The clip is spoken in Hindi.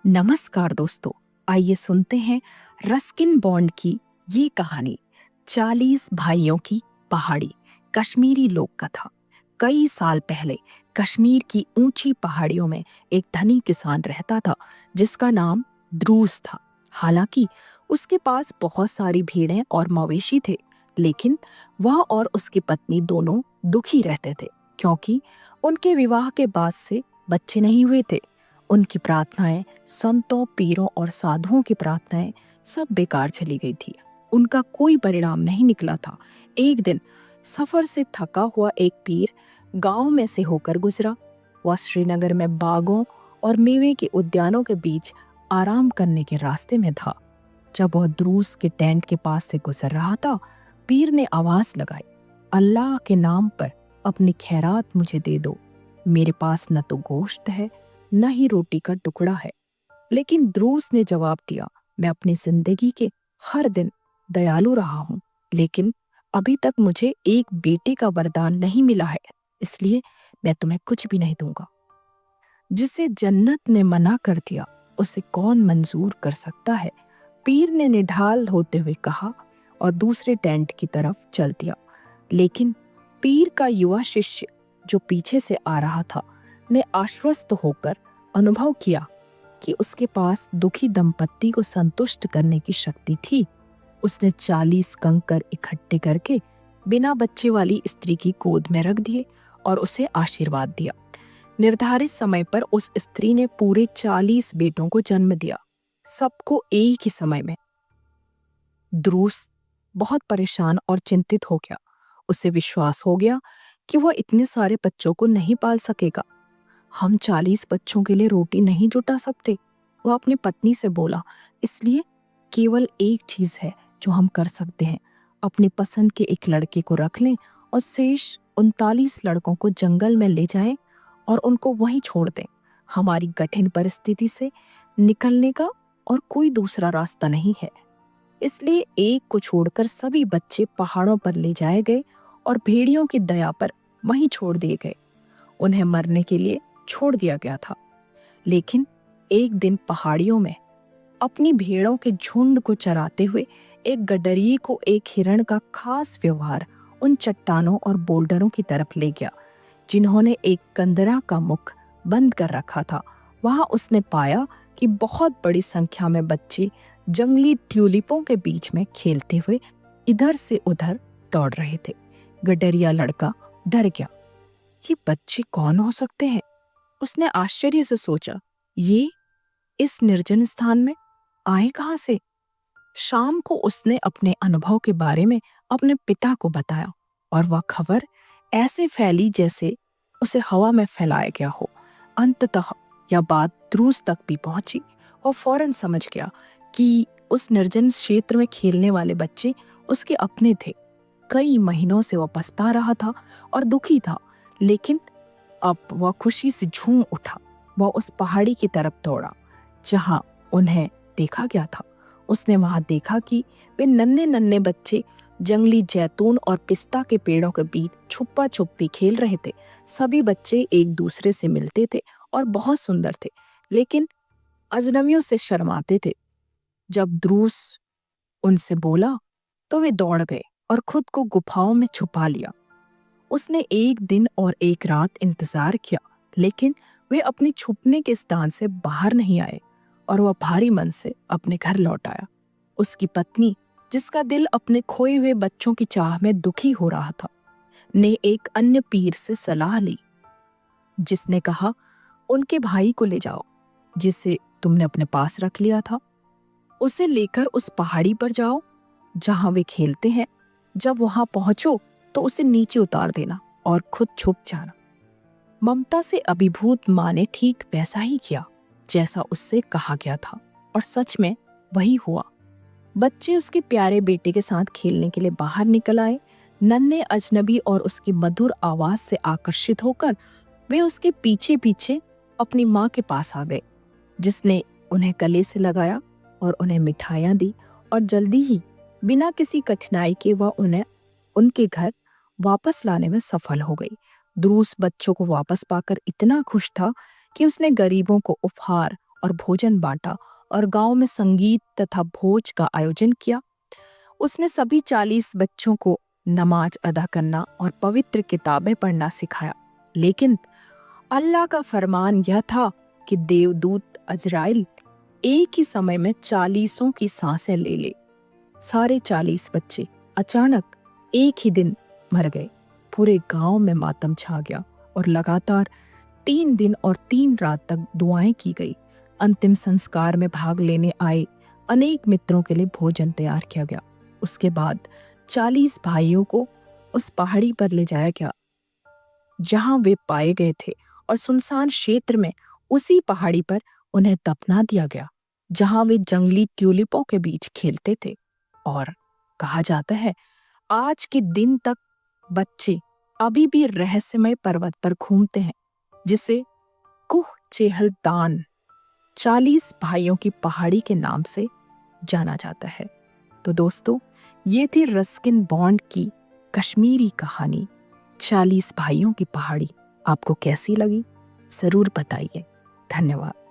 नमस्कार दोस्तों। आइए सुनते हैं रस्किन बॉन्ड की ये कहानी 40 भाइयों की पहाड़ी कश्मीरी लोक कथा। कई साल पहले कश्मीर की ऊंची पहाड़ियों में एक धनी किसान रहता था जिसका नाम द्रूस था। हालांकि उसके पास बहुत सारी भेड़ें और मवेशी थे, लेकिन वह और उसकी पत्नी दोनों दुखी रहते थे क्योंकि उनके विवाह के बाद से बच्चे नहीं हुए थे। उनकी प्रार्थनाएं, संतों, पीरों और साधुओं की प्रार्थनाएं सब बेकार चली गई थी। उनका कोई परिणाम नहीं निकला था। एक दिन सफर से थका हुआ एक पीर गांव में से होकर गुजरा। वह श्रीनगर में बागों और मेवे के उद्यानों के बीच आराम करने के रास्ते में था। जब वह द्रूस के टेंट के पास से गुजर रहा था, पीर ने आवाज लगाई, अल्लाह के नाम पर अपनी खैरात मुझे दे दो। मेरे पास न तो गोश्त है, न ही रोटी का टुकड़ा है। लेकिन द्रूस ने जवाब दिया, मैं अपनी जिंदगी के हर दिन दयालु रहा हूं, लेकिन अभी तक मुझे एक बेटे का वरदान नहीं मिला है, इसलिए मैं तुम्हें कुछ भी नहीं दूंगा। जिसे जन्नत ने मना कर दिया, उसे कौन मंजूर कर सकता है? पीर ने निढाल होते हुए कहा और दूसरे टेंट की तरफ चल दिया। लेकिन पीर का युवा शिष्य जो पीछे से आ रहा था ने आश्वस्त होकर अनुभव किया कि उसके पास दुखी दंपत्ति को संतुष्ट करने की शक्ति थी। उसने 40 कंकर इकट्ठे करके बिना बच्चे वाली स्त्री की गोद में रख दिए और उसे आशीर्वाद दिया। निर्धारित समय पर उस स्त्री ने पूरे 40 बेटों को जन्म दिया, सबको एक ही समय में। द्रूस बहुत परेशान और चिंतित हो गया। उसे विश्वास हो गया कि वह इतने सारे बच्चों को नहीं पाल सकेगा। हम 40 बच्चों के लिए रोटी नहीं जुटा सकते, वह अपनी पत्नी से बोला। इसलिए केवल एक चीज है जो हम कर सकते हैं, अपनी पसंद के एक लड़के को रख लें और शेष 39 लड़कों को जंगल में ले जाएं और उनको वहीं छोड़ दें। हमारी कठिन परिस्थिति से निकलने का और कोई दूसरा रास्ता नहीं है। इसलिए एक को छोड़कर सभी बच्चे पहाड़ों पर ले जाए गए और भेड़ियों की दया पर वहीं छोड़ दिए गए। उन्हें मरने के लिए छोड़ दिया गया था। लेकिन एक दिन पहाड़ियों में अपनी भेड़ों के झुंड को चराते हुए एक गडरिये को एक हिरण का खास व्यवहार उन चट्टानों और बोल्डरों की तरफ ले गया जिन्होंने एक कंदरा का मुख बंद कर रखा था। वहां उसने पाया कि बहुत बड़ी संख्या में बच्चे जंगली ट्यूलिपों के बीच में खेलते हुए इधर से उधर दौड़ रहे थे। गडरिया लड़का डर गया। ये बच्चे कौन हो सकते हैं? उसने आश्चर्य से सोचा, ये इस निर्जन स्थान में आए कहां से? शाम को उसने अपने अनुभव के बारे में अपने पिता को बताया और वह खबर ऐसे फैली जैसे उसे हवा में फैलाया गया हो। अंततः यह बात द्रूस तक भी पहुंची और फौरन समझ गया कि उस निर्जन क्षेत्र में खेलने वाले बच्चे उसके अपने थे। कई महीनों से वह पछता रहा था और दुखी था, लेकिन अब वह खुशी से झूम उठा। वह उस पहाड़ी की तरफ दौड़ा जहां उन्हें देखा गया था। उसने वहां देखा कि वे नन्हे नन्हे बच्चे जंगली जैतून और पिस्ता के पेड़ों के बीच छुपा छुपी खेल रहे थे। सभी बच्चे एक दूसरे से मिलते थे और बहुत सुंदर थे, लेकिन अजनबियों से शर्माते थे। जब द्रूस उनसे बोला तो वे दौड़ गए और खुद को गुफाओं में छुपा लिया। उसने एक दिन और एक रात इंतजार किया, लेकिन वे अपने छुपने के स्थान से बाहर नहीं आए और वह भारी मन से अपने घर लौट आया। उसकी पत्नी, जिसका दिल अपने खोए हुए बच्चों की चाह में दुखी हो रहा था, ने एक अन्य पीर से सलाह ली, जिसने कहा, उनके भाई को ले जाओ जिसे तुमने अपने पास रख लिया था। उसे लेकर उस पहाड़ी पर जाओ जहां वे खेलते हैं। जब वहां पहुंचो तो उसे नीचे उतार देना और खुद छुप जाना। ममता से अभिभूत माँ ने ठीक वैसा ही किया जैसा उससे कहा गया था, और सच में वही हुआ। बच्चे उसके प्यारे बेटे के साथ खेलने के लिए बाहर निकल आए। नन्हे अजनबी और उसकी मधुर आवाज से आकर्षित होकर वे उसके पीछे पीछे अपनी माँ के पास आ गए, जिसने उन्हें गले से लगाया और उन्हें मिठाइयाँ दी, और जल्दी ही बिना किसी कठिनाई के वह उन्हें उनके घर वापस लाने में सफल हो गई। द्रूस बच्चों को वापस पाकर इतना खुश था कि उसने गरीबों को उपहार और भोजन बांटा और गांव में संगीत तथा भोज का आयोजन किया। उसने सभी 40 बच्चों को नमाज अदा करना और पवित्र किताबें पढ़ना सिखाया। लेकिन अल्लाह का फरमान यह था कि देवदूत अजराइल एक ही समय में 40 की सांसें ले ले। सारे 40 बच्चे अचानक एक ही दिन मर गए। पूरे गांव में मातम छा गया और लगातार 3 दिन और 3 रात तक दुआएं की गई। अंतिम संस्कार में भाग लेने आए अनेक मित्रों के लिए भोजन तैयार किया गया। उसके बाद 40 भाइयों को उस पहाड़ी पर ले जाया गया जहां वे पाए गए थे और सुनसान क्षेत्र में उसी पहाड़ी पर उन्हें दफना दिया गया जहां वे जंगली ट्यूलिपों के बीच खेलते थे। और कहा जाता है आज के दिन तक बच्चे अभी भी रहस्यमय पर्वत पर घूमते हैं जिसे कुह चेहलतान 40 भाइयों की पहाड़ी के नाम से जाना जाता है। तो दोस्तों, ये थी रस्किन बॉन्ड की कश्मीरी कहानी 40 भाइयों की पहाड़ी। आपको कैसी लगी जरूर बताइए। धन्यवाद।